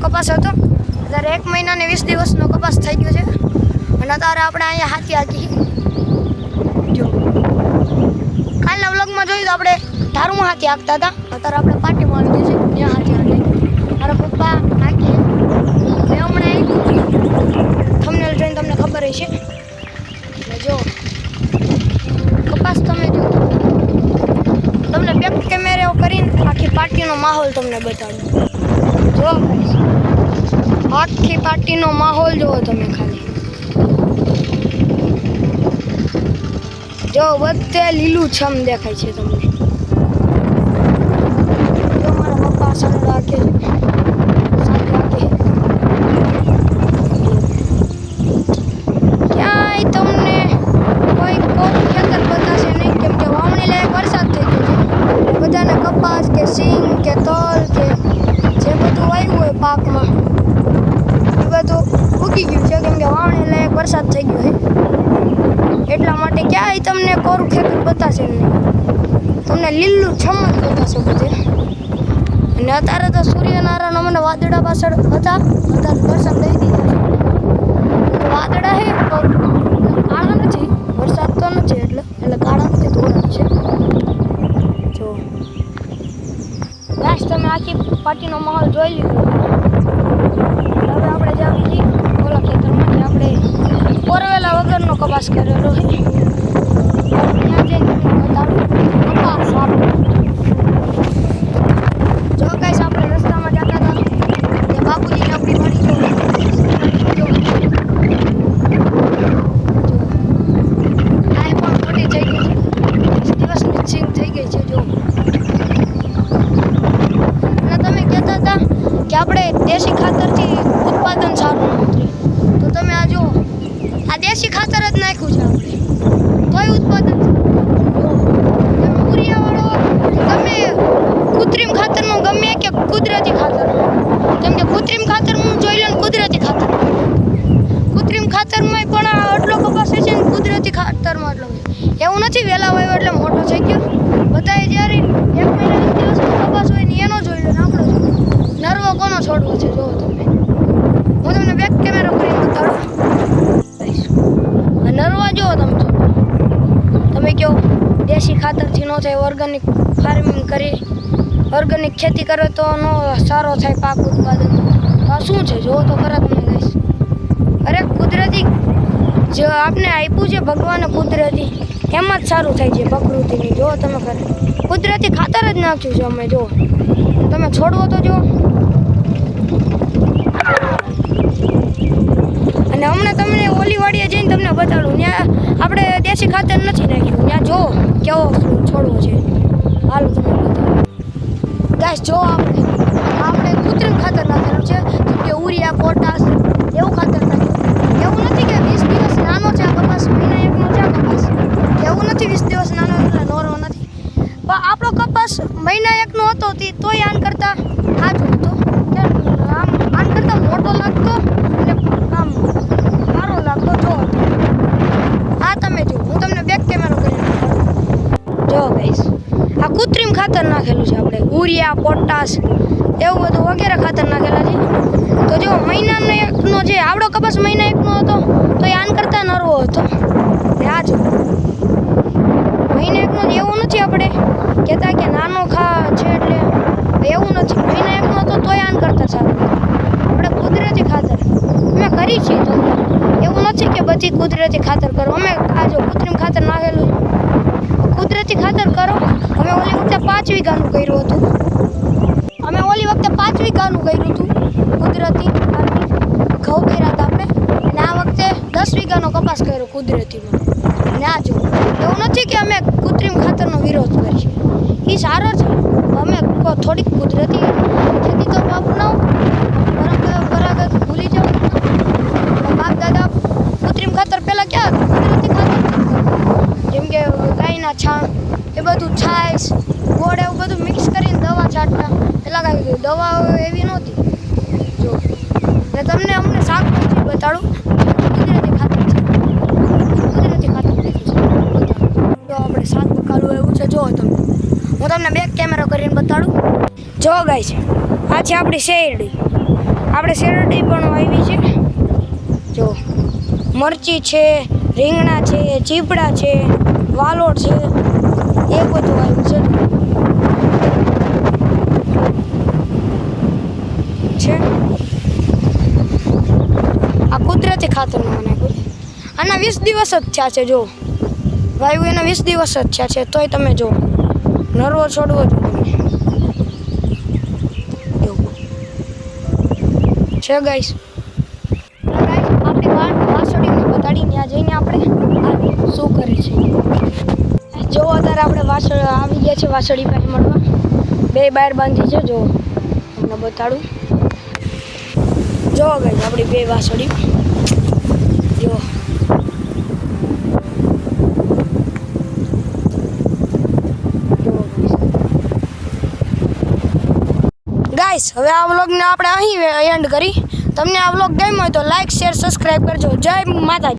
કપાસ હતો, અત્યારે 1 મહિના ને 20 દિવસનો કપાસ થઈ ગયો છે અને અત્યારે આપણે અહીંયા હાથી હાકી જો કાલના વ્લોગમાં જોયું તો આપણે ધારુમાં હાથી હાંકતા હતા, અત્યારે આપણે પાર્ટીમાં આવી જઈએ ત્યાં હાથી હાંકીએ. મારા પપ્પા હાંકીએ મેં હમણાં થંબનેલ જોઈને તમને ખબર હશે. જો કપાસ તમે જો તમને બેક કેમેરે કરીને આખી પાર્ટીનો માહોલ તમને બતાડું. જો આખી પાર્ટીનો માહોલ જુઓ તમે ખાલી. જો બધે લીલું છમ દેખાય છે તમને. જો મારા પપ્પા સાંડ રાખે ક્યાંય તમને કોઈ ખેતર બતાશે નહીં, કેમ કે વાવણી લાયક વરસાદ થઈ ગયો છે. બધાને કપાસ કે સિંગ કે તલ કે જે બધું વાવ્યું હોય પાકમાં એ બધું ઉગી ગયું છે, કેમ કે વાવણી લાયક વરસાદ થઈ ગયો છે. એટલા માટે ક્યાંય તમને કોરું ખેતર બતાશે નહીં, તમને લીલું છમ જ બતાશે બધે. અને અત્યારે તો સૂર્યનારાયણ અમને વાદળા પાછળ હતા, અત્યારે દર્શન દઈ દીધા છે. વાદળા છે કાળા નથી, વરસાદ તો નથી એટલે કાળા નથી, ધોળા છે. જો બસ તમે આખી પાર્ટીનો માહોલ જોઈ લીધો. હવે આપણે જાવી છીએ ઓલા ખેતરમાં, આપણે પોરવેલા વગરનો કપાસ કરેલો છે. ત્યાં જઈને બતાડું કપાસ આપણો. જો ગાઈસ આપણે રસ્તામાં જતા હતા તે બાપુજીને આપણી વાડી જો આ પણ મોટી થઈ ગઈ છે, દિવસની સિંગ થઈ ગઈ છે. જો અને તમે કહેતા હતા કે આપણે દેશી ખાતરથી ઉત્પાદન સારું નથી, તો તમે આ જો આ દેશી ખાતર જ નાખ્યું છે આપણે, તોય ઉત્પાદન યુરિયાવાળો ગમે કૃત્રિમ ખાતરનું ગમે કે કુદરતી ખાતર, કેમ કે કૃત્રિમ ખાતરનું જોઈ લો ને કુદરતી ખાતર, કૃત્રિમ ખાતરમાં પણ આટલો કપાસ છે ને કુદરતી ખાતરમાં આટલો એવું નથી. વહેલા વાવ્યો એટલે મોટો થઈ ગયો. બધાએ જ્યારે 1 મહિના 20 દિવસનો કપાસ હોય ને એનો જોઈ લો ને આપણો નરવો કોનો છોડવો છે જુઓ તમે. હું તમને બેક કેમેરો કરીને બતાડું. નરવા જુઓ તમે છોડવો. તમે કહો દેશી ખાતરથી ન થાય, ઓર્ગેનિક ફાર્મિંગ કરી ઓર્ગેનિક ખેતી કરે તો નો સારો થાય પાક ઉત્પાદન. તો આ શું છે જુઓ તો ખરા તમને કહીશ. અરે કુદરતી જે આપને આપ્યું છે ભગવાને કુદરતી એમાં જ સારું થાય છે પ્રકૃતિની. જુઓ તમે ખરા કુદરતી ખાતર જ નાખ્યું છે અમે. જુઓ તમે છોડવો તો જુઓ. અને હમણાં તમને ઓલી વાડીએ જઈને તમને બતાડું, ત્યાં આપણે દેશી ખાતર નથી નાખ્યું, ત્યાં જો કેવો છોડવો છે. હાલો તમને બતાડું ગાઈસ. જો આપણે કૃત્રિમ ખાતર નાખેલું છે, જેમ કે યુરિયા પોટાશ એવું ખાતર નાખ્યું. એવું નથી કે 20 દિવસ નાનો છે આ કપાસ, મહિના 1નો છે આ કપાસ, એવું નથી 20 દિવસ નાનો એટલે નોરો નથી. પણ આપણો કપાસ મહિના 1નો હતો તોય આન કરતાં સાચો હતો, આન કરતાં મોટો લાગતો અને આમ સારો લાગતો. જો આ તમે જો હું તમને બેક કેમેરો કરીને જો ગાઈસ આ કૃત્રિમ ખાતર નાખેલું છે આપણે, યુરિયા પોટાશ એવું બધું વગેરે ખાતર નાખેલા છે. તો જો મહિના 1નો જે આવડો કપાસ મહિના 1નો હતો તો એ આન કરતાં નરવો હતો. આ જો મહિના 1નો એવું નથી આપણે કહેતા કે નાનો છે એટલે એવું નથી. મહિના 1નો હતો તોય આન કરતાં સારું. આપણે કુદરતી ખાતર અમે કરી છીએ, તો એવું નથી કે બધી કુદરતી ખાતર કરો. અમે આ જો કૃત્રિમ ખાતર નાખેલું કુદરતી ખાતર કરો. અમે ઓલી વખતે 5 વીઘાનું કર્યું હતું, કુદરતી ઘઉં કર્યા હતા આપણે, અને આ વખતે 10 વીઘાનો કપાસ કર્યો કુદરતીમાં. અને આ જો એવું નથી કે અમે કૃત્રિમ ખાતરનો વિરોધ કરીએ, એ સારો છે. અમે થોડીક કુદરતી ખેતી તો અપનાવો, પરંપરાગત ભૂલી જાઓ. બાપ દાદા કૃત્રિમ ખાતર પહેલાં ક્યાં કુદરતી ખાતર, જેમ કે ગાયના છાણ એ બધું છાશ ગોળ એવું બધું મિક્સ કરીને દવા છાંટતા. પહેલાં કાંઈ દવાઓ એવી નહોતી. જો ને તમને અમને શાકભાજી બતાડું કુદરતી ખાતર છે, કુદરતી ખાતર નાખ્યું છે. જો આપણે શાક પકાડવું એવું છે. જો તમે હું તમને બેક કેમેરો કરીને બતાડું. જો ગાઈસ આ છે આપણી શેરડી. આપણે શેરડી પણ વાવી છે જો મરચી છે, રીંગણા છે, ચીપડા છે, વાલોડ છે, એ બધું વાવ્યું છે આ કુદરતી ખાતરનું નાખ્યું. આના 20 દિવસ જ થયા છે જો વાયુ એના 20 દિવસ જ થયા છે તોય તમે જો નરવો છોડવો જ છે ગાઈસ. આપણી વાસળીને બતાડી ત્યાં જઈને આપણે શું કરે છે જો અત્યારે આપણે વાસળ આવી ગયા છે વાસળી પાસે મળવા. 2 બાર બાંધી છે જો તમને બતાડું. જો ગાઈસ આપણી 2 વાસળી જો ગાઈસ હવે આ વ્લોગને આપણે અહીં એન્ડ કરી. તમને આ વ્લોગ ગમ્યો હોય તો લાઈક શેર સબસ્ક્રાઈબ કરજો. જય માતાજી.